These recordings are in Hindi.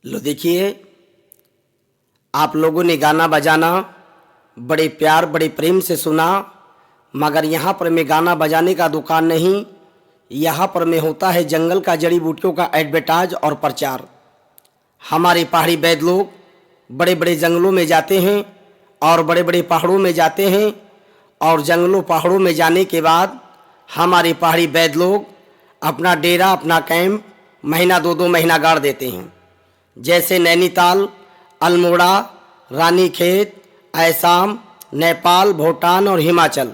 लो देखिए, आप लोगों ने गाना बजाना बड़े प्यार बड़े प्रेम से सुना, मगर यहाँ पर मैं गाना बजाने का दुकान नहीं, यहाँ पर मैं होता है जंगल का जड़ी बूटियों का एडवर्टाइज और प्रचार। हमारे पहाड़ी वैद्य लोग बड़े बड़े जंगलों में जाते हैं और बड़े बड़े पहाड़ों में जाते हैं, और जंगलों पहाड़ों में जाने के बाद हमारे पहाड़ी वैद्य लोग अपना डेरा अपना कैंप महीना दो महीना गाड़ देते हैं। जैसे नैनीताल, अल्मोड़ा, रानीखेत, असम, नेपाल, भूटान और हिमाचल,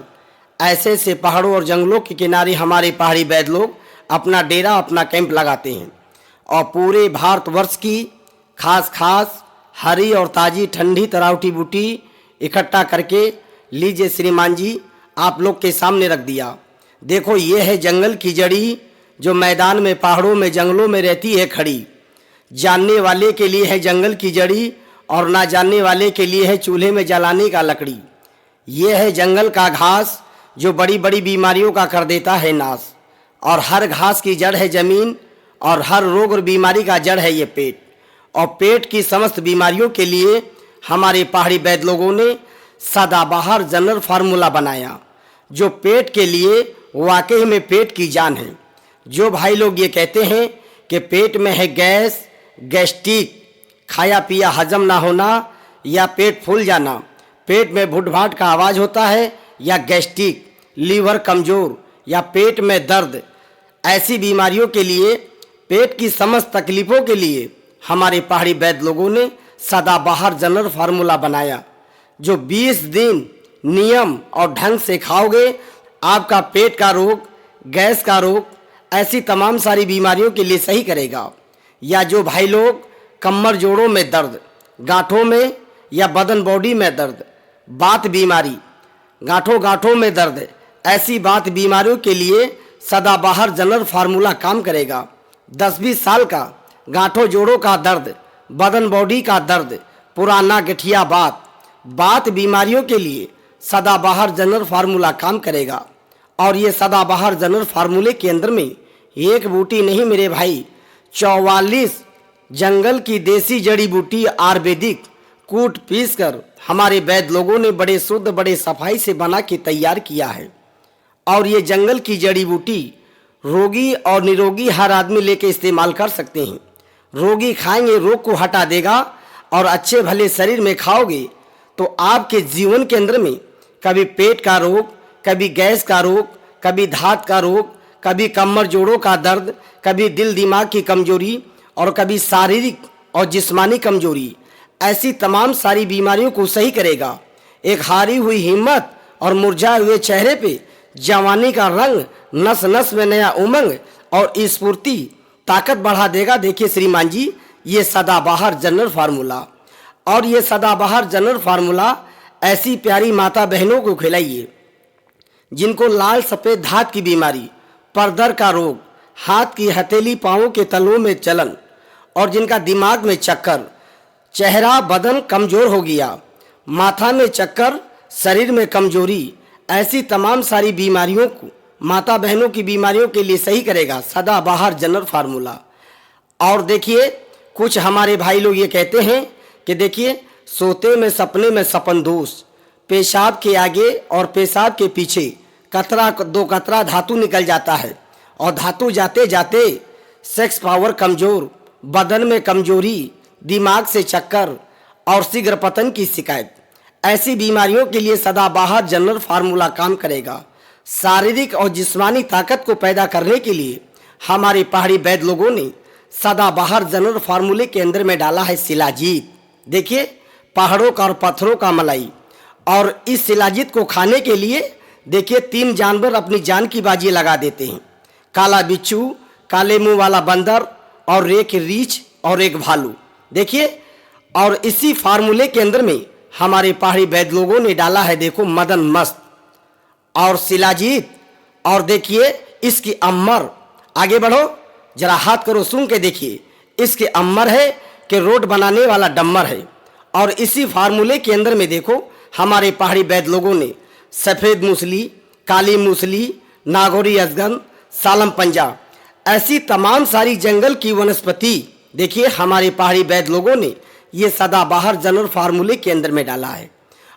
ऐसे से पहाड़ों और जंगलों के किनारे हमारे पहाड़ी वैद्य लोग अपना डेरा अपना कैंप लगाते हैं और पूरे भारतवर्ष की खास हरी और ताज़ी ठंडी तरावटी बूटी इकट्ठा करके लीजिए श्रीमान जी, आप लोग के सामने रख दिया। देखो, ये है जंगल की जड़ी जो मैदान में पहाड़ों में जंगलों में रहती है खड़ी। जानने वाले के लिए है जंगल की जड़ी और ना जानने वाले के लिए है चूल्हे में जलाने का लकड़ी। ये है जंगल का घास जो बड़ी बड़ी बीमारियों का कर देता है नाश, और हर घास की जड़ है जमीन और हर रोग और बीमारी का जड़ है ये पेट। और पेट की समस्त बीमारियों के लिए हमारे पहाड़ी वैद्य लोगों ने सदाबहार जनरल फार्मूला बनाया, जो पेट के लिए वाकई में पेट की जान है। जो भाई लोग ये कहते हैं कि पेट में है गैस, गैस्ट्रिक, खाया पिया हजम ना होना या पेट फूल जाना, पेट में भुटभाट का आवाज़ होता है या गैस्ट्रिक, लीवर कमज़ोर या पेट में दर्द, ऐसी बीमारियों के लिए, पेट की समस्त तकलीफ़ों के लिए हमारे पहाड़ी वैद्य लोगों ने सदाबहार जनरल फार्मूला बनाया, जो 20 दिन नियम और ढंग से खाओगे आपका पेट का रोग, गैस का रोग, ऐसी तमाम सारी बीमारियों के लिए सही करेगा। या जो भाई लोग कमर जोड़ों में दर्द, गांठों में या बदन बॉडी में दर्द, बात बीमारी, गांठों में दर्द, ऐसी बात बीमारियों के लिए सदाबहार जनरल फार्मूला काम करेगा। 10-20 साल का गांठों जोड़ों का दर्द, बदन बॉडी का दर्द, पुराना गठिया बात बीमारियों के लिए सदाबहार जनरल फार्मूला काम करेगा। और ये सदाबहार जनरल फार्मूले के अंदर में एक बूटी नहीं मेरे भाई, 44 जंगल की देसी जड़ी बूटी आयुर्वेदिक कूट पीस कर हमारे वैद्य लोगों ने बड़े शुद्ध बड़े सफाई से बना के तैयार किया है। और ये जंगल की जड़ी बूटी रोगी और निरोगी हर आदमी लेके इस्तेमाल कर सकते हैं। रोगी खाएंगे रोग को हटा देगा, और अच्छे भले शरीर में खाओगे तो आपके जीवन के अंदर में कभी पेट का रोग, कभी गैस का रोग, कभी धात का रोग, कभी कमर जोड़ों का दर्द, कभी दिल दिमाग की कमजोरी और कभी शारीरिक और जिस्मानी कमजोरी, ऐसी तमाम सारी बीमारियों को सही करेगा। एक हारी हुई हिम्मत और मुरझाए हुए चेहरे पे जवानी का रंग, नस नस में नया उमंग और स्फूर्ति ताकत बढ़ा देगा। देखिए श्रीमान जी, ये सदाबहार जनरल फार्मूला, और ये सदाबहार जनरल फार्मूला ऐसी प्यारी माता बहनों को खिलाइए जिनको लाल सफ़ेद धात की बीमारी, परदर का रोग, हाथ की हथेली पाँवों के तलवों में चलन, और जिनका दिमाग में चक्कर, चेहरा बदन कमज़ोर हो गया, माथा में चक्कर, शरीर में कमजोरी, ऐसी तमाम सारी बीमारियों को, माता बहनों की बीमारियों के लिए सही करेगा सदाबहार जनरल फार्मूला। और देखिए, कुछ हमारे भाई लोग ये कहते हैं कि देखिए, सोते में सपने में सपन दोष, पेशाब के आगे और पेशाब के पीछे कतरा दो कतरा धातु निकल जाता है, और धातु जाते जाते सेक्स पावर कमज़ोर, बदन में कमजोरी, दिमाग से चक्कर और शीघ्र पतन की शिकायत, ऐसी बीमारियों के लिए सदाबहार जनरल फार्मूला काम करेगा। शारीरिक और जिस्मानी ताकत को पैदा करने के लिए हमारे पहाड़ी वैद्य लोगों ने सदाबहार जनरल फार्मूले के अंदर में डाला है शिलाजीत। देखिए, पहाड़ों का और पत्थरों का मलाई, और इस शिलाजीत को खाने के लिए देखिए 3 जानवर अपनी जान की बाजी लगा देते हैं, काला बिच्छू, काले मुंह वाला बंदर और एक रीछ और एक भालू। देखिए, और इसी फार्मूले के अंदर में हमारे पहाड़ी वैद्य लोगों ने डाला है, देखो, मदन मस्त और शिलाजीत, और देखिए इसकी अम्मर, आगे बढ़ो जरा हाथ करो सूंघ के देखिए, इसके अम्मर है कि रोड बनाने वाला डम्मर है। और इसी फार्मूले के अंदर में देखो हमारे पहाड़ी वैद्य लोगों ने सफ़ेद मूसली, काली मूसली, नागौरी अजगन, सालम पंजा, ऐसी तमाम सारी जंगल की वनस्पति देखिए हमारे पहाड़ी वैद्य लोगों ने ये सदाबहार जनरल फार्मूले के अंदर में डाला है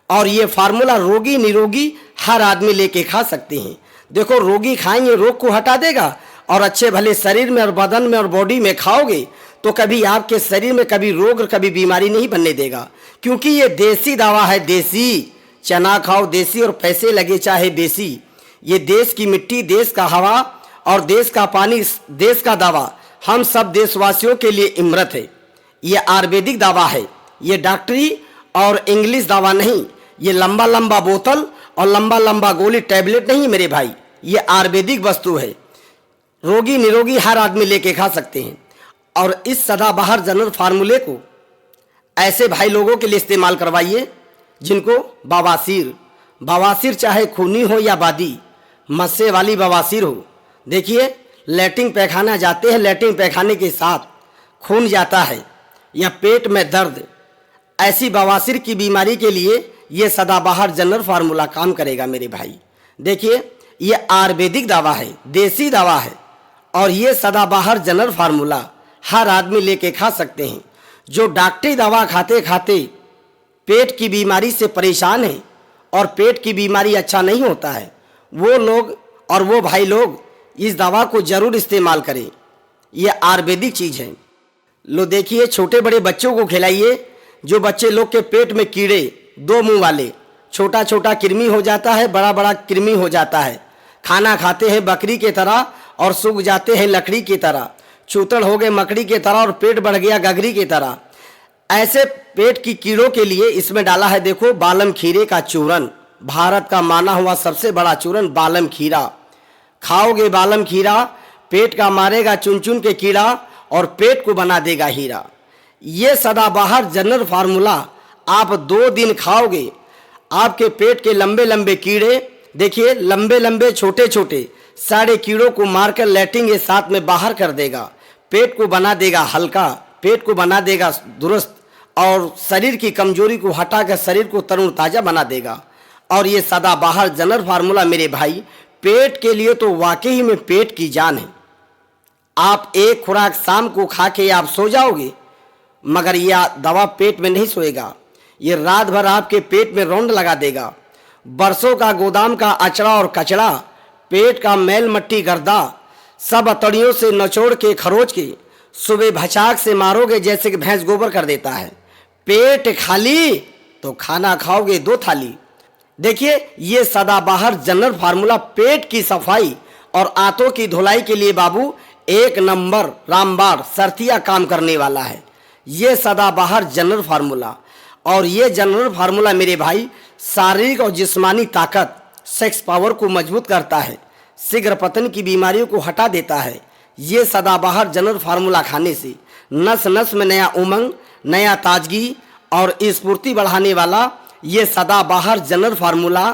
और ये फार्मूला रोगी निरोगी हर आदमी लेके खा सकते हैं। देखो रोगी खाएंगे रोग को हटा देगा और अच्छे भले शरीर में और बदन में और बॉडी में खाओगे तो कभी आपके शरीर में कभी रोग कभी बीमारी नहीं बनने देगा, क्योंकि ये देसी दवा है। देसी चना खाओ देसी और पैसे लगे चाहे बेसी। ये देश की मिट्टी, देश का हवा और देश का पानी, देश का दवा हम सब देशवासियों के लिए इमरत है। ये आयुर्वेदिक दवा है, ये डॉक्टरी और इंग्लिश दवा नहीं। ये लंबा लंबा बोतल और लंबा लंबा गोली टैबलेट नहीं मेरे भाई, ये आयुर्वेदिक वस्तु है। रोगी निरोगी हर आदमी लेके खा सकते हैं। और इस सदाबहार जनरल फार्मूले को ऐसे भाई लोगों के लिए इस्तेमाल करवाइए जिनको बवासीर चाहे खूनी हो या बादी, मस्से वाली बवासीर हो। देखिए लैट्रिन पैखाना जाते हैं, लैट्रिन पैखाने के साथ खून जाता है या पेट में दर्द, ऐसी बवासीर की बीमारी के लिए ये सदाबहार जनरल फार्मूला काम करेगा मेरे भाई। देखिए ये आयुर्वेदिक दवा है, देसी दवा है और ये सदाबहार जनरल फार्मूला हर आदमी लेके खा सकते हैं। जो डॉक्टरी दवा खाते खाते पेट की बीमारी से परेशान है और पेट की बीमारी अच्छा नहीं होता है, वो लोग और वो भाई लोग इस दवा को जरूर इस्तेमाल करें। ये आयुर्वेदिक चीज़ है। लो देखिए छोटे बड़े बच्चों को खिलाइए। जो बच्चे लोग के पेट में कीड़े, दो मुंह वाले, छोटा छोटा कृमि हो जाता है, बड़ा बड़ा कृमि हो जाता है, खाना खाते हैं बकरी की तरह और सूख जाते हैं लकड़ी की तरह, चूतड़ हो गए मकड़ी की तरह और पेट बढ़ गया गगरी की तरह, ऐसे पेट की कीड़ों के लिए इसमें डाला है देखो बालम खीरे का चूरन। भारत का माना हुआ सबसे बड़ा चूरन बालम खीरा। खाओगे बालम खीरा, पेट का मारेगा चुन चुन के कीड़ा और पेट को बना देगा हीरा। ये सदाबहार जनरल फार्मूला आप 2 दिन खाओगे, आपके पेट के लंबे लंबे कीड़े, देखिए लंबे लंबे छोटे छोटे सारे कीड़ों को मारकर लैट्रिन के साथ में बाहर कर देगा। पेट को बना देगा हल्का, पेट को बना देगा दुरुस्त और शरीर की कमजोरी को हटाकर शरीर को तरुण ताज़ा बना देगा। और ये सदाबहार जनरल फार्मूला मेरे भाई पेट के लिए तो वाकई में पेट की जान है। आप एक खुराक शाम को खा के आप सो जाओगे, मगर यह दवा पेट में नहीं सोएगा, ये रात भर आपके पेट में रौंद लगा देगा। बरसों का गोदाम का अचड़ा और कचड़ा, पेट का मैल मट्टी गर्दा सब अतड़ियों से नचोड़ के खरोच के सुबह भचाक से मारोगे जैसे कि भैंस गोबर कर देता है। पेट खाली तो खाना खाओगे 2 थाली। देखिए ये सदाबहार जनरल फार्मूला पेट की सफाई और आंतों की धुलाई के लिए बाबू 1 नंबर रामबाण सरतिया काम करने वाला है ये सदाबहार जनरल फार्मूला। और ये जनरल फार्मूला मेरे भाई शारीरिक और जिस्मानी ताकत, सेक्स पावर को मजबूत करता है, शीघ्र पतन की बीमारियों को हटा देता है। ये सदाबहार जनरल फार्मूला खाने से नस नस में नया उमंग, नया ताजगी और स्फूर्ति बढ़ाने वाला ये सदाबहार जनरल फार्मूला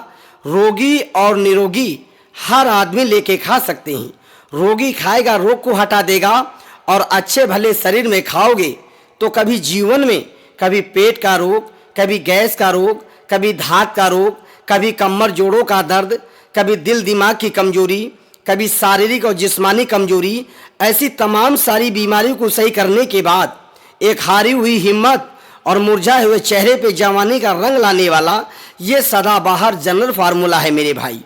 रोगी और निरोगी हर आदमी लेके खा सकते हैं। रोगी खाएगा रोग को हटा देगा और अच्छे भले शरीर में खाओगे तो कभी जीवन में कभी पेट का रोग, कभी गैस का रोग, कभी धात का रोग, कभी कमर जोड़ों का दर्द, कभी दिल दिमाग की कमजोरी, कभी शारीरिक और जिस्मानी कमजोरी, ऐसी तमाम सारी बीमारियों को सही करने के बाद एक हारी हुई हिम्मत और मुरझाए हुए चेहरे पे जवानी का रंग लाने वाला ये सदाबहार जनरल फार्मूला है मेरे भाई।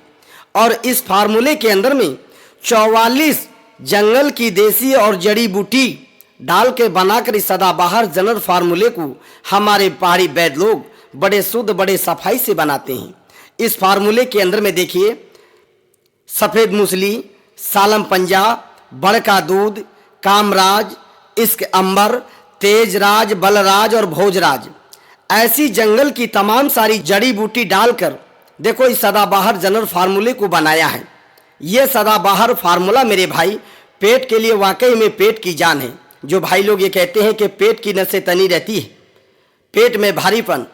और इस फार्मूले के अंदर में 44 जंगल की देसी और जड़ी बूटी डाल के बनाकर इस सदाबहार जनरल फार्मूले को हमारे पहाड़ी वैद्य लोग बड़े शुद्ध बड़े सफाई से बनाते हैं। इस फार्मूले के अंदर में देखिए सफ़ेद मूसली, सालम पंजा, बड़का दूध, कामराज, इश्क अंबर, तेजराज, बलराज और भोजराज, ऐसी जंगल की तमाम सारी जड़ी बूटी डालकर देखो इस सदाबहार जनरल फार्मूले को बनाया है। ये सदाबहार फार्मूला मेरे भाई पेट के लिए वाकई में पेट की जान है। जो भाई लोग ये कहते हैं कि पेट की नसें तनी रहती है, पेट में भारीपन,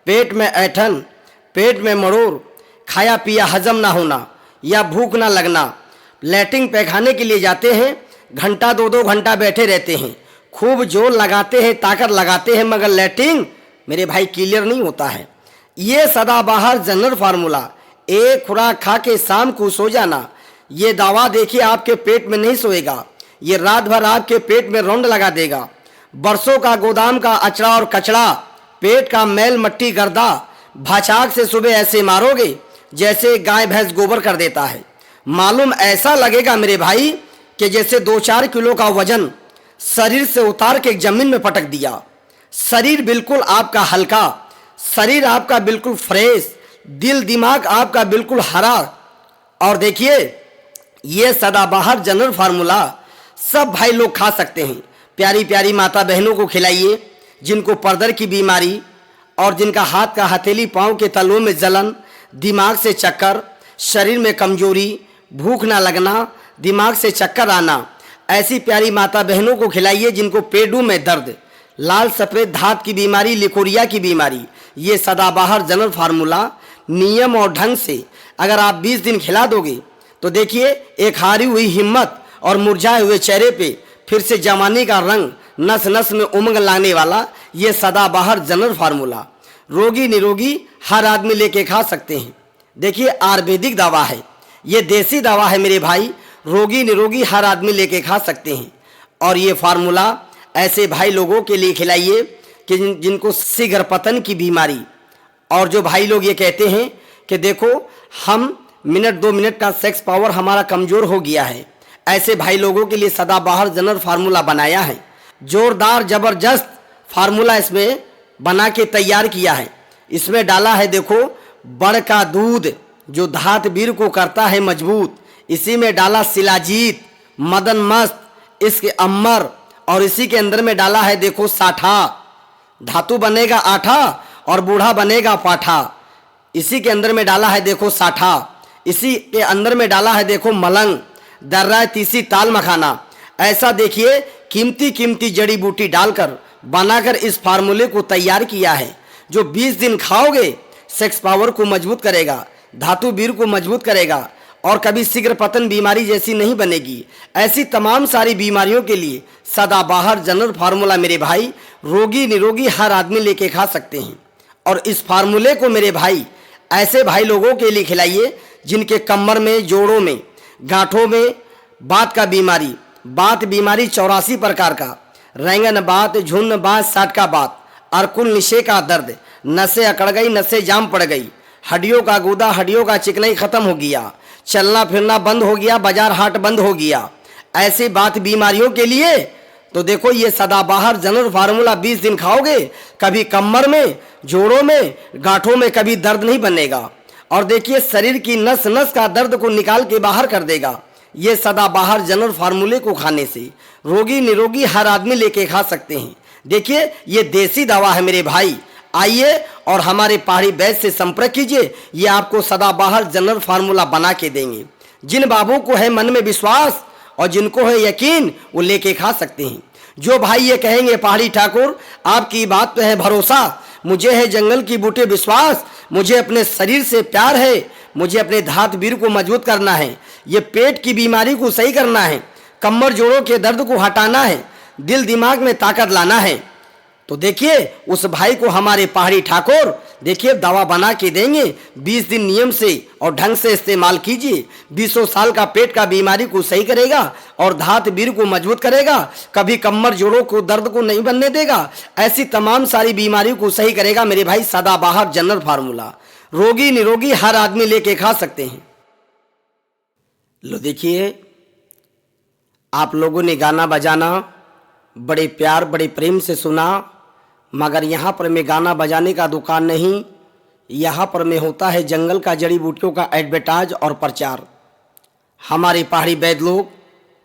पेट में ऐठन, पेट में मरोड़, खाया पिया हजम ना होना या भूख ना लगना, लैट्रिन पैखाने के लिए जाते हैं, घंटा 2-2 घंटा बैठे रहते हैं, खूब जोर लगाते हैं, ताकत लगाते हैं, मगर लैट्रिन मेरे भाई क्लियर नहीं होता है। ये सदाबहार जनरल फार्मूला एक खुराक खा के शाम को सो जाना, ये दवा देखिए आपके पेट में नहीं सोएगा, ये रात भर आपके पेट में रौंद लगा देगा। बरसों का गोदाम का अचड़ा और कचड़ा, पेट का मैल मट्टी गर्दा, भाचाक से सुबह ऐसे मारोगे जैसे गाय भैंस गोबर कर देता है। मालूम ऐसा लगेगा मेरे भाई कि जैसे 2-4 किलो का वजन शरीर से उतार के जमीन में पटक दिया। शरीर बिल्कुल आपका हल्का, शरीर आपका बिल्कुल फ्रेश, दिल दिमाग आपका बिल्कुल हरा। और देखिए, ये सदाबहार जनरल फार्मूला सब भाई लोग खा सकते हैं। प्यारी प्यारी माता बहनों को खिलाइए जिनको पर्दर की बीमारी और जिनका हाथ का हथेली, पाँव के तलवों में जलन, दिमाग से चक्कर, शरीर में कमजोरी, भूख ना लगना, दिमाग से चक्कर आना, ऐसी प्यारी माता बहनों को खिलाइए जिनको पेडू में दर्द, लाल सफ़ेद धात की बीमारी, लिकोरिया की बीमारी। ये सदाबहार जनरल फार्मूला नियम और ढंग से अगर आप 20 दिन खिला दोगे तो देखिए, एक हारी हुई हिम्मत और मुरझाए हुए चेहरे पे फिर से जवानी का रंग, नस नस में उमंग लाने वाला ये सदाबहार जनरल फार्मूला रोगी निरोगी हर आदमी लेके खा सकते हैं। देखिए, आयुर्वेदिक दवा है, ये देसी दवा है मेरे भाई, रोगी निरोगी हर आदमी लेके खा सकते हैं। और ये फार्मूला ऐसे भाई लोगों के लिए खिलाइए कि जिनको शीघ्र पतन की बीमारी, और जो भाई लोग ये कहते हैं कि देखो हम मिनट 2 मिनट का सेक्स पावर हमारा कमज़ोर हो गया है, ऐसे भाई लोगों के लिए सदाबहार जनरल फार्मूला बनाया है। जोरदार ज़बरदस्त फार्मूला इसमें बना के तैयार किया है। इसमें डाला है देखो बड़ का दूध जो धात वीर को करता है मजबूत, इसी में डाला शिलाजीत, मदन मस्त, इसके अम्मर, और इसी के अंदर में डाला है देखो साठा, धातु बनेगा आठा और बूढ़ा बनेगा पाठा। इसी के अंदर में डाला है देखो साठा, इसी के अंदर में डाला है देखो मलंग, दर्रा तीसी ताल मखाना। ऐसा देखिए कीमती कीमती जड़ी बूटी डालकर बनाकर इस फार्मूले को तैयार किया है, जो 20 दिन खाओगे सेक्स पावर को मजबूत करेगा, धातु वीर को मजबूत करेगा और कभी शीघ्र पतन बीमारी जैसी नहीं बनेगी। ऐसी तमाम सारी बीमारियों के लिए सदाबहार जनरल फार्मूला मेरे भाई रोगी निरोगी हर आदमी लेके खा सकते हैं। और इस फार्मूले को मेरे भाई ऐसे भाई लोगों के लिए खिलाइए जिनके कमर में, जोड़ों में, गांठों में बात का बीमारी, बात बीमारी 84 प्रकार का, रैंगन बात, झुन्न बात, साठ का बात, अरकुल निशे का दर्द, नसें अकड़ गई, नसें जाम पड़ गई, हड्डियों का गूदा, हड्डियों का चिकनाई खत्म हो गया, चलना फिरना बंद हो गया, बाजार हाट बंद हो गया, ऐसी बात बीमारियों के लिए तो देखो ये सदाबहार जनरल फार्मूला 20 दिन खाओगे, कभी कमर में, जोड़ों में, गांठों में कभी दर्द नहीं बनेगा। और देखिए शरीर की नस नस का दर्द को निकाल के बाहर कर देगा। ये सदाबहार जनरल फार्मूले को खाने से रोगी निरोगी हर आदमी लेके खा सकते हैं। देखिए ये देसी दवा है मेरे भाई, आइए और हमारे पहाड़ी वैद्य से संपर्क कीजिए, ये आपको सदाबहार जनरल फार्मूला बना के देंगे। जिन बाबू को है मन में विश्वास और जिनको है यकीन वो लेके खा सकते हैं। जो भाई ये कहेंगे पहाड़ी ठाकुर आपकी बात पे है भरोसा, मुझे है जंगल की बूटे विश्वास, मुझे अपने शरीर से प्यार है, मुझे अपने धात वीर को मजबूत करना है, ये पेट की बीमारी को सही करना है, कमर जोड़ों के दर्द को हटाना है, दिल दिमाग में ताकत लाना है, तो देखिए उस भाई को हमारे पहाड़ी ठाकुर देखिए दवा बना के देंगे। 20 दिन नियम से और ढंग से इस्तेमाल कीजिए, 20 साल का पेट का बीमारी को सही करेगा और धात वीर को मजबूत करेगा, कभी कमर जोड़ों को दर्द को नहीं बनने देगा, ऐसी तमाम सारी बीमारियों को सही करेगा मेरे भाई सदाबहार जनरल फार्मूला। रोगी निरोगी हर आदमी लेके खा सकते हैं। लो देखिए आप लोगों ने गाना बजाना बड़े प्यार बड़े प्रेम से सुना, मगर यहाँ पर मैं गाना बजाने का दुकान नहीं, यहाँ पर मैं होता है जंगल का जड़ी बूटियों का एडवर्टाइज और प्रचार। हमारे पहाड़ी वैद्य लोग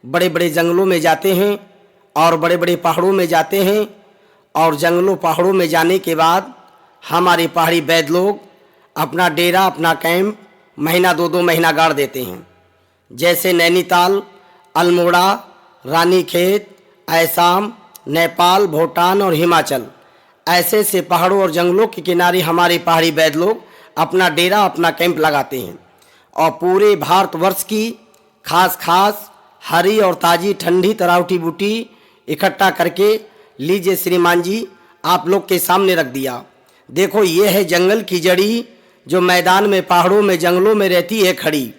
बड़े बड़े जंगलों में जाते हैं और बड़े बड़े पहाड़ों में जाते हैं, और जंगलों पहाड़ों में जाने के बाद हमारे पहाड़ी वैद्य लोग अपना डेरा अपना कैंप महीना 2-2 महीना गाड़ देते हैं। जैसे नैनीताल, अल्मोड़ा, रानीखेत, असम, नेपाल, भूटान और हिमाचल, ऐसे से पहाड़ों और जंगलों के किनारे हमारे पहाड़ी वैद्य लोग अपना डेरा अपना कैंप लगाते हैं और पूरे भारतवर्ष की खास हरी और ताज़ी ठंडी तरावटी बूटी इकट्ठा करके लीजिए श्रीमान जी आप लोग के सामने रख दिया। देखो ये है जंगल की जड़ी जो मैदान में पहाड़ों में जंगलों में रहती है खड़ी।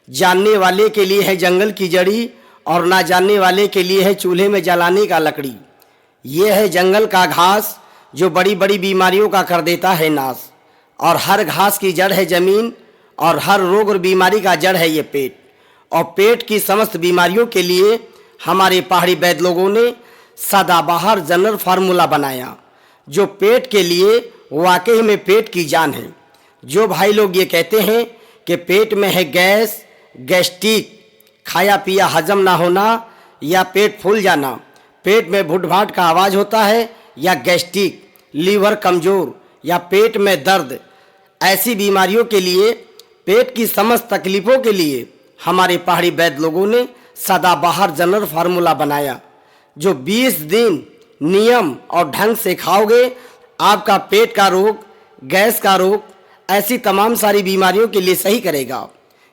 जानने वाले के लिए है जंगल की जड़ी और ना जानने वाले के लिए है चूल्हे में जलाने का लकड़ी। ये है जंगल का घास जो बड़ी बड़ी बीमारियों का कर देता है नाश। और हर घास की जड़ है जमीन, और हर रोग और बीमारी का जड़ है ये पेट। और पेट की समस्त बीमारियों के लिए हमारे पहाड़ी वैद्य लोगों ने सदाबहार जनरल फार्मूला बनाया, जो पेट के लिए वाकई में पेट की जान है। जो भाई लोग ये कहते हैं कि पेट में है गैस, गैस्ट्रिक, खाया पिया हजम ना होना, या पेट फूल जाना, पेट में भुट-भाट का आवाज़ होता है, या गैस्ट्रिक, लीवर कमज़ोर, या पेट में दर्द, ऐसी बीमारियों के लिए, पेट की समस्त तकलीफ़ों के लिए हमारे पहाड़ी वैद्य लोगों ने सदाबहार जनरल फार्मूला बनाया, जो 20 दिन नियम और ढंग से खाओगे, आपका पेट का रोग, गैस का रोग, ऐसी तमाम सारी बीमारियों के लिए सही करेगा।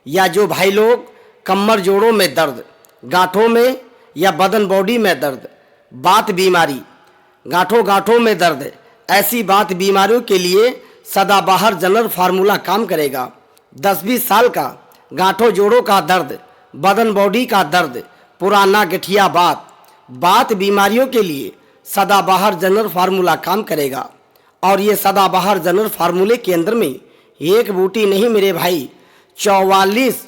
या जो भाई लोग कमर जोड़ों में दर्द, गांठों में या बदन बॉडी में दर्द, बात बीमारी, गांठों में दर्द, ऐसी बात बीमारियों के लिए सदाबहार जनरल फार्मूला काम करेगा। 10-20 साल का गांठों जोड़ों का दर्द, बदन बॉडी का दर्द, पुराना गठिया बात बीमारियों के लिए सदाबहार जनरल फार्मूला काम करेगा। और ये सदाबहार जनरल फार्मूले के अंदर में एक बूटी नहीं मेरे भाई, 44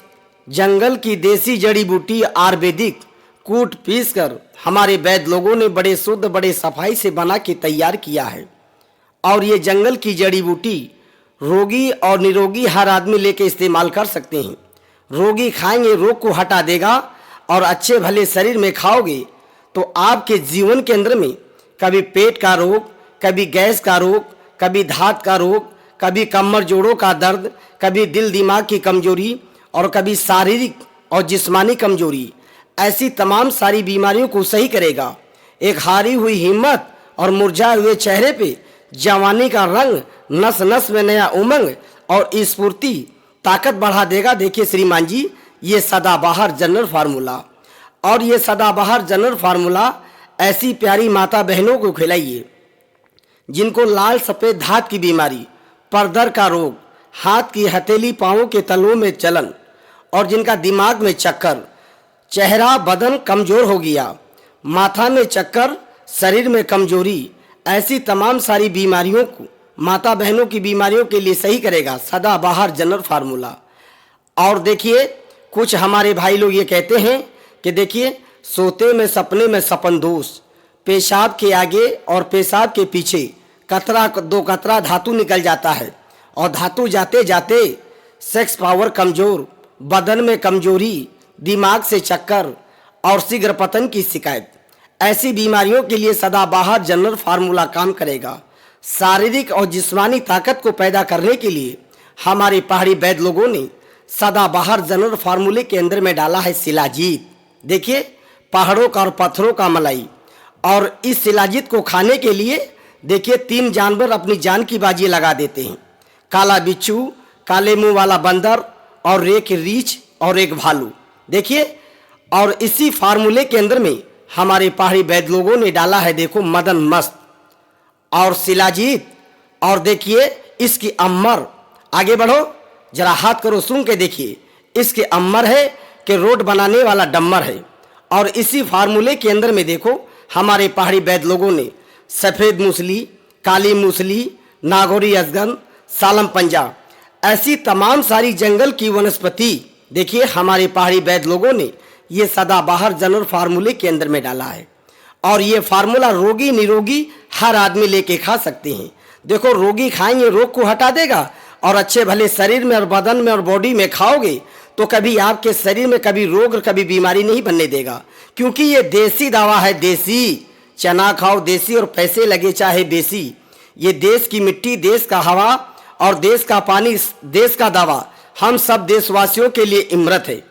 जंगल की देसी जड़ी बूटी आयुर्वेदिक कूट पीस कर हमारे वैद्य लोगों ने बड़े शुद्ध, बड़े सफाई से बना के तैयार किया है। और ये जंगल की जड़ी बूटी रोगी और निरोगी हर आदमी लेके इस्तेमाल कर सकते हैं। रोगी खाएंगे रोग को हटा देगा, और अच्छे भले शरीर में खाओगे तो आपके जीवन के अंदर में कभी पेट का रोग, कभी गैस का रोग, कभी धात का रोग, कभी कमर जोड़ों का दर्द, कभी दिल दिमाग की कमजोरी, और कभी शारीरिक और जिस्मानी कमजोरी, ऐसी तमाम सारी बीमारियों को सही करेगा। एक हारी हुई हिम्मत और मुरझाए हुए चेहरे पे जवानी का रंग, नस नस में नया उमंग और स्फूर्ति, ताकत बढ़ा देगा। देखिए श्रीमान जी, ये सदाबहार जनरल फार्मूला, और ये सदाबहार जनरल फार्मूला ऐसी प्यारी माता बहनों को खिलाइए जिनको लाल सफ़ेद धात की बीमारी, परदर का रोग, हाथ की हथेली, पाँवों के तलवों में जलन, और जिनका दिमाग में चक्कर, चेहरा बदन कमज़ोर हो गया, माथा में चक्कर, शरीर में कमजोरी, ऐसी तमाम सारी बीमारियों को, माता बहनों की बीमारियों के लिए सही करेगा सदाबहार जनरल फार्मूला। और देखिए कुछ हमारे भाई लोग ये कहते हैं कि देखिए सोते में सपने में सपन दोष, पेशाब के आगे और पेशाब के पीछे कतरा 2 कतरा धातु निकल जाता है, और धातु जाते जाते सेक्स पावर कमज़ोर, बदन में कमजोरी, दिमाग से चक्कर और शीघ्र पतन की शिकायत, ऐसी बीमारियों के लिए सदाबहार जनरल फार्मूला काम करेगा। शारीरिक और जिस्मानी ताकत को पैदा करने के लिए हमारे पहाड़ी वैद्य लोगों ने सदाबहार जनरल फार्मूले के अंदर में डाला है शिलाजीत। देखिए पहाड़ों का और पत्थरों का मलाई, और इस शिलाजीत को खाने के लिए देखिए 3 जानवर अपनी जान की बाजी लगा देते हैं, काला बिच्छू, काले मुंह वाला बंदर, और एक रीछ और एक भालू। देखिए, और इसी फार्मूले के अंदर में हमारे पहाड़ी वैद्य लोगों ने डाला है, देखो मदन मस्त और शिलाजीत, और देखिए इसकी अम्मर, आगे बढ़ो जरा हाथ करो सुन के देखिए, इसके अम्मर है कि रोड बनाने वाला डम्मर है। और इसी फार्मूले के अंदर में देखो हमारे पहाड़ी वैद्य लोगों ने सफ़ेद मूसली, काली मूसली, नागौरी अजगन, सालम पंजा, ऐसी तमाम सारी जंगल की वनस्पति देखिए हमारे पहाड़ी वैद्य लोगों ने ये सदाबहार जनरल फार्मूले के अंदर में डाला है। और ये फार्मूला रोगी निरोगी हर आदमी लेके खा सकते हैं। देखो रोगी खाएंगे रोग को हटा देगा, और अच्छे भले शरीर में और बदन में और बॉडी में खाओगे तो कभी आपके शरीर में कभी रोग और कभी बीमारी नहीं बनने देगा, क्योंकि ये देसी दवा है। देसी चना खाओ देसी, और पैसे लगे चाहे बेसी। ये देश की मिट्टी, देश का हवा और देश का पानी, देश का दवा हम सब देशवासियों के लिए इमरत है।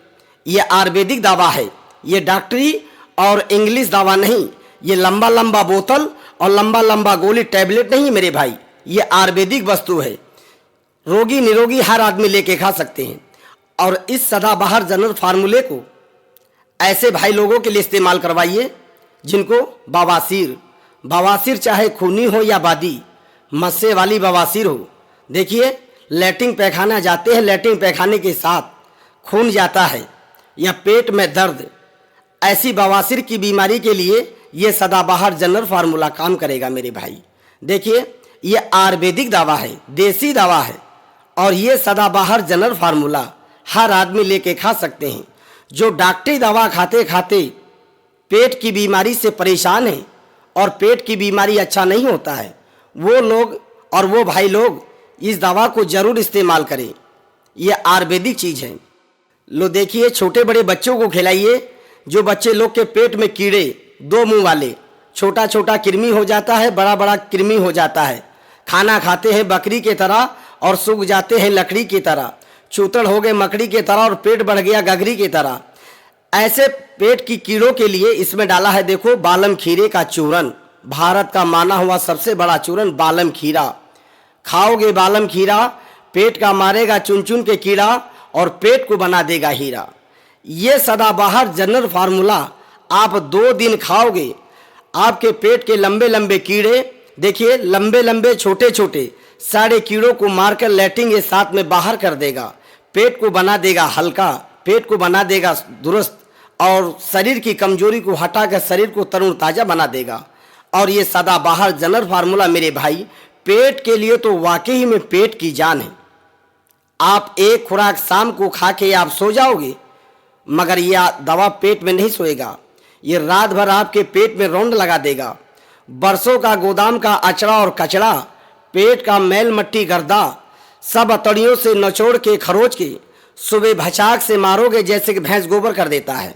ये आयुर्वेदिक दवा है, ये डॉक्टरी और इंग्लिश दवा नहीं। ये लंबा लंबा बोतल और लंबा लंबा गोली टैबलेट नहीं मेरे भाई, ये आयुर्वेदिक वस्तु है। रोगी निरोगी हर आदमी लेके खा सकते हैं। और इस सदाबहार जनरल फार्मूले को ऐसे भाई लोगों के लिए इस्तेमाल करवाइए जिनको बवासीर चाहे खूनी हो या बादी, मस्से वाली बवासीर हो। देखिए लैट्रिन पैखाना जाते हैं, लैट्रिन पैखाने के साथ खून जाता है, या पेट में दर्द, ऐसी बवासीर की बीमारी के लिए ये सदाबहार जनरल फार्मूला काम करेगा मेरे भाई। देखिए ये आयुर्वेदिक दवा है, देसी दवा है, और ये सदाबहार जनरल फार्मूला हर आदमी लेके खा सकते हैं। जो डॉक्टरी दवा खाते खाते पेट की बीमारी से परेशान है और पेट की बीमारी अच्छा नहीं होता है, वो लोग और वो भाई लोग इस दवा को जरूर इस्तेमाल करें। ये आयुर्वेदिक चीज़ है। लो देखिए, छोटे बड़े बच्चों को खिलाइए। जो बच्चे लोग के पेट में कीड़े, दो मुंह वाले, छोटा छोटा कृमि हो जाता है, बड़ा बड़ा कृमि हो जाता है, खाना खाते हैं बकरी की तरह और सूख जाते हैं लकड़ी की तरह, चूतड़ हो गए मकड़ी की तरह और पेट बढ़ गया गगरी की तरह, ऐसे पेट की कीड़ों के लिए इसमें डाला है देखो बालम खीरे का चूरन। भारत का माना हुआ सबसे बड़ा चूरन बालम खीरा। खाओगे बालम खीरा, पेट का मारेगा चुन चुन के कीड़ा और पेट को बना देगा हीरा। ये सदाबहार जनरल फार्मूला आप 2 दिन खाओगे, आपके पेट के लंबे लंबे कीड़े, देखिए लंबे लंबे छोटे छोटे सारे कीड़ों को मारकर लैट्रिन के साथ में बाहर कर देगा। पेट को बना देगा हल्का, पेट को बना देगा दुरुस्त और शरीर की कमजोरी को हटाकर शरीर को तरुण ताजा बना देगा। और ये सदाबहार जनरल फार्मूला मेरे भाई पेट के लिए तो वाकई में पेट की जान है। आप एक खुराक शाम को खा के आप सो जाओगे, मगर यह दवा पेट में नहीं सोएगा, ये रात भर आपके पेट में रौंद लगा देगा। बरसों का गोदाम का अचड़ा और कचड़ा, पेट का मैल मट्टी गर्दा सब अतड़ियों से नचोड़ के खरोच के सुबह भचाक से मारोगे जैसे कि भैंस गोबर कर देता है।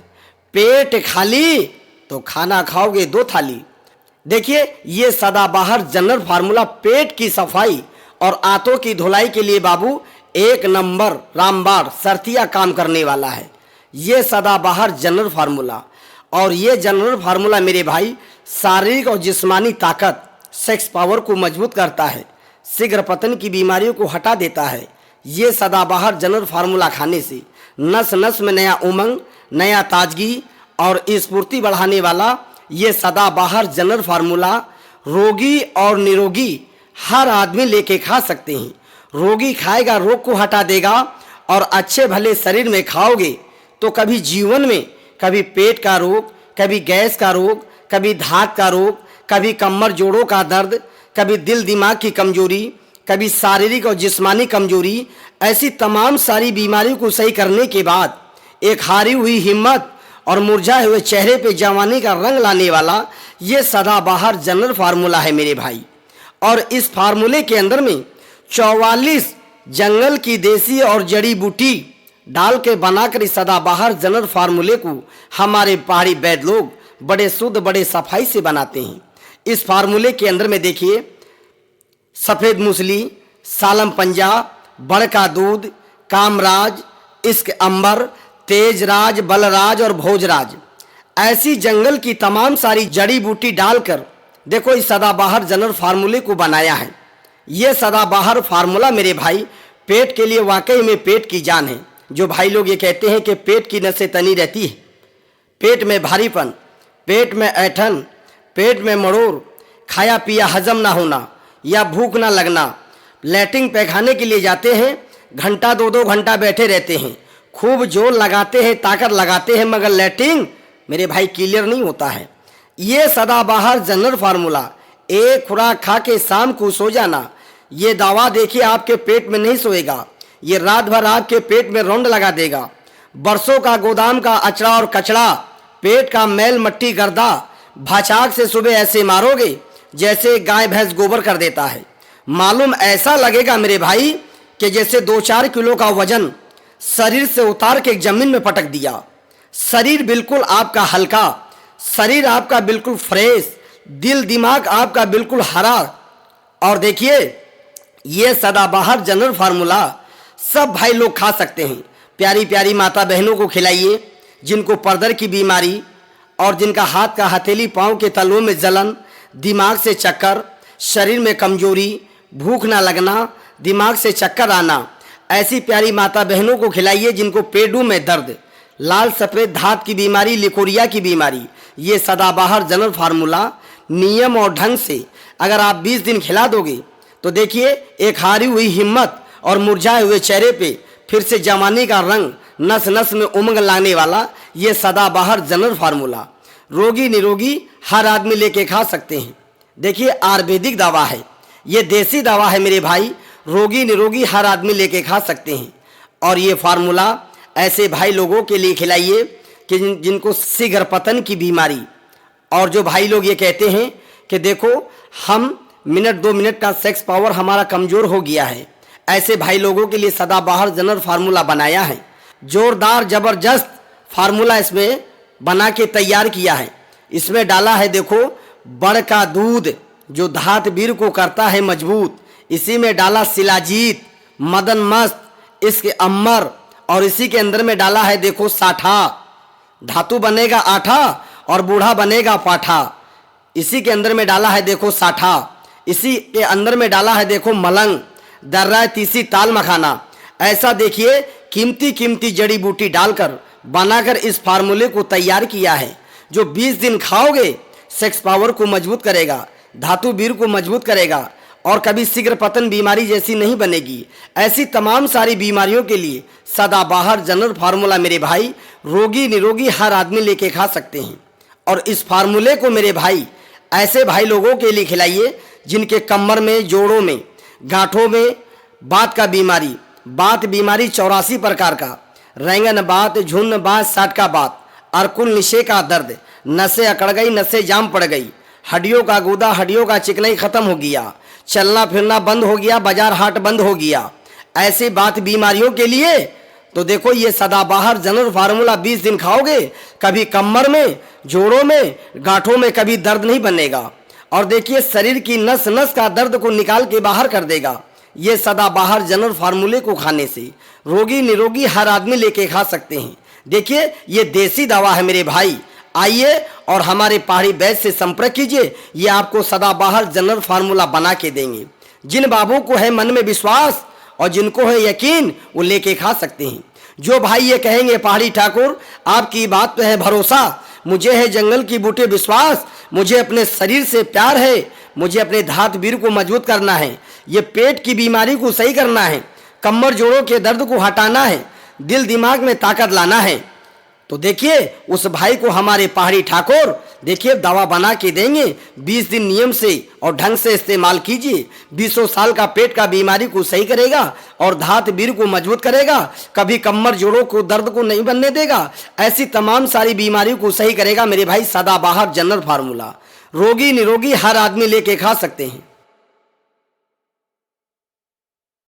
पेट खाली तो खाना खाओगे 2 थाली। देखिए ये सदाबहार जनरल फार्मूला पेट की सफाई और आंतों की धुलाई के लिए बाबू 1 नंबर रामबाण सरतिया काम करने वाला है। ये सदाबहार जनरल फार्मूला, और ये जनरल फार्मूला मेरे भाई शारीरिक और जिस्मानी ताकत, सेक्स पावर को मजबूत करता है, शीघ्र पतन की बीमारियों को हटा देता है। ये सदाबहार जनरल फार्मूला खाने से नस नस में नया उमंग, नया ताजगी और स्फूर्ति बढ़ाने वाला ये सदाबहार जनरल फार्मूला रोगी और निरोगी हर आदमी लेके खा सकते हैं। रोगी खाएगा रोग को हटा देगा, और अच्छे भले शरीर में खाओगे तो कभी जीवन में कभी पेट का रोग, कभी गैस का रोग, कभी धात का रोग, कभी कमर जोड़ों का दर्द, कभी दिल दिमाग की कमजोरी, कभी शारीरिक और जिस्मानी कमजोरी, ऐसी तमाम सारी बीमारियों को सही करने के बाद एक हारी हुई हिम्मत और मुरझाए हुए चेहरे पे जवानी का रंग लाने वाला ये सदाबहार जनरल फार्मूला है मेरे भाई। और इस फार्मूले के अंदर में 44 जंगल की देसी और जड़ी बूटी डाल के बनाकर इस सदाबहार जनरल फार्मूले को हमारे पहाड़ी वैद्य लोग बड़े शुद्ध बड़े सफाई से बनाते हैं। इस फार्मूले के अंदर में देखिए सफ़ेद मूसली, सालम पंजा, बड़का दूध, कामराज, इश्क अंबर, तेजराज, बलराज और भोजराज, ऐसी जंगल की तमाम सारी जड़ी बूटी डालकर देखो इस सदाबहार जनरल फार्मूले को बनाया है। ये सदाबहार फार्मूला मेरे भाई पेट के लिए वाकई में पेट की जान है। जो भाई लोग ये कहते हैं कि पेट की नसें तनी रहती है, पेट में भारीपन, पेट में ऐठन, पेट में मरोड़, खाया पिया हजम ना होना या भूख ना लगना, लैट्रिन पैखाने के लिए जाते हैं, घंटा 2-2 घंटा बैठे रहते हैं, खूब जोर लगाते हैं, ताकत लगाते हैं, मगर लैट्रिन मेरे भाई क्लियर नहीं होता है। ये सदाबहार जनरल फार्मूला एक खुराक खा के शाम को सो जाना, ये दवा देखिए आपके पेट में नहीं सोएगा, ये रात भर आपके पेट में रौंद लगा देगा। बरसों का गोदाम का अचड़ा और कचड़ा, पेट का मैल मट्टी गर्दा, भाचाक से सुबह ऐसे मारोगे जैसे गाय भैंस गोबर कर देता है। मालूम ऐसा लगेगा मेरे भाई कि जैसे 2-4 किलो का वजन शरीर से उतार के जमीन में पटक दिया। शरीर बिल्कुल आपका हल्का, शरीर आपका बिल्कुल फ्रेश, दिल दिमाग आपका बिल्कुल हरा। और देखिए ये सदाबहार जनरल फार्मूला सब भाई लोग खा सकते हैं। प्यारी प्यारी माता बहनों को खिलाइए जिनको परदर की बीमारी और जिनका हाथ का हथेली पाँव के तलवों में जलन, दिमाग से चक्कर, शरीर में कमजोरी, भूख ना लगना, दिमाग से चक्कर आना, ऐसी प्यारी माता बहनों को खिलाइए जिनको पेडू में दर्द, लाल सफ़ेद धात की बीमारी, लिकोरिया की बीमारी। ये सदाबहार जनरल फार्मूला नियम और ढंग से अगर आप 20 दिन खिला दोगे तो देखिए एक हारी हुई हिम्मत और मुरझाए हुए चेहरे पे फिर से जवानी का रंग, नस नस में उमंग लाने वाला ये सदाबहार जनरल फार्मूला रोगी निरोगी हर आदमी लेके खा सकते हैं। देखिए आयुर्वेदिक दवा है, ये देसी दवा है मेरे भाई, रोगी निरोगी हर आदमी लेके खा सकते हैं। और ये फार्मूला ऐसे भाई लोगों के लिए खिलाइए कि जिनको शीघ्र पतन की बीमारी, और जो भाई लोग ये कहते हैं कि देखो हम मिनट 2 मिनट का सेक्स पावर हमारा कमज़ोर हो गया है, ऐसे भाई लोगों के लिए सदाबहार जनरल फार्मूला बनाया है। जोरदार ज़बरदस्त फार्मूला इसमें बना के तैयार किया है। इसमें डाला है देखो बड़ का दूध जो धात वीर को करता है मजबूत, इसी में डाला शिलाजीत, मदन मस्त, इसके अम्बर, और इसी के अंदर में डाला है देखो साठा, धातु बनेगा आठा और बूढ़ा बनेगा पाठा। इसी के अंदर में डाला है देखो साठा, इसी के अंदर में डाला है देखो मलंग, दर्रा तीसी ताल मखाना। ऐसा देखिए कीमती कीमती जड़ी बूटी डालकर बनाकर इस फार्मूले को तैयार किया है, जो 20 दिन खाओगे सेक्स पावर को मजबूत करेगा, धातु वीर को मजबूत करेगा और कभी शीघ्र पतन बीमारी जैसी नहीं बनेगी। ऐसी तमाम सारी बीमारियों के लिए सदाबहार जनरल फार्मूला मेरे भाई रोगी निरोगी हर आदमी लेके खा सकते हैं। और इस फार्मूले को मेरे भाई ऐसे भाई लोगों के लिए खिलाइए जिनके कमर में, जोड़ों में, गांठों में बात का बीमारी, बात बीमारी 84 प्रकार का, रैंगन बात, झुन्न बात, साटका बात, अरकुल निशे का दर्द, नसें अकड़ गई, नसें जाम पड़ गई, हड्डियों का गूदा, हड्डियों का चिकनाई खत्म हो गया, चलना फिरना बंद हो गया, बाजार हाट बंद हो गया, ऐसी बात बीमारियों के लिए तो देखो ये सदाबहार जनरल फार्मूला 20 दिन खाओगे, कभी कमर में, जोड़ों में, गांठों में कभी दर्द नहीं बनेगा। और देखिए शरीर की नस नस का दर्द को निकाल के बाहर कर देगा। ये सदाबहार जनरल फार्मूले को खाने से रोगी निरोगी हर आदमी लेके खा सकते हैं। देखिए ये देसी दवा है मेरे भाई, आइए और हमारे पहाड़ी वैद्य से संपर्क कीजिए, ये आपको सदाबहार जनरल फार्मूला बना के देंगे। जिन बाबू को है मन में विश्वास और जिनको है यकीन वो लेके खा सकते हैं। जो भाई ये कहेंगे पहाड़ी ठाकुर आपकी बात पे है भरोसा, मुझे है जंगल की बूटे विश्वास, मुझे अपने शरीर से प्यार है, मुझे अपने धात वीर को मजबूत करना है, ये पेट की बीमारी को सही करना है, कमर जोड़ों के दर्द को हटाना है, दिल दिमाग में ताकत लाना है, तो देखिए उस भाई को हमारे पहाड़ी ठाकुर देखिए दवा बना के देंगे। 20 दिन नियम से और ढंग से इस्तेमाल कीजिए, 20 साल का पेट का बीमारी को सही करेगा और धात वीर को मजबूत करेगा, कभी कमर जोड़ों को दर्द को नहीं बनने देगा, ऐसी तमाम सारी बीमारियों को सही करेगा मेरे भाई सदाबहार जनरल फार्मूला। रोगी निरोगी हर आदमी लेके खा सकते हैं।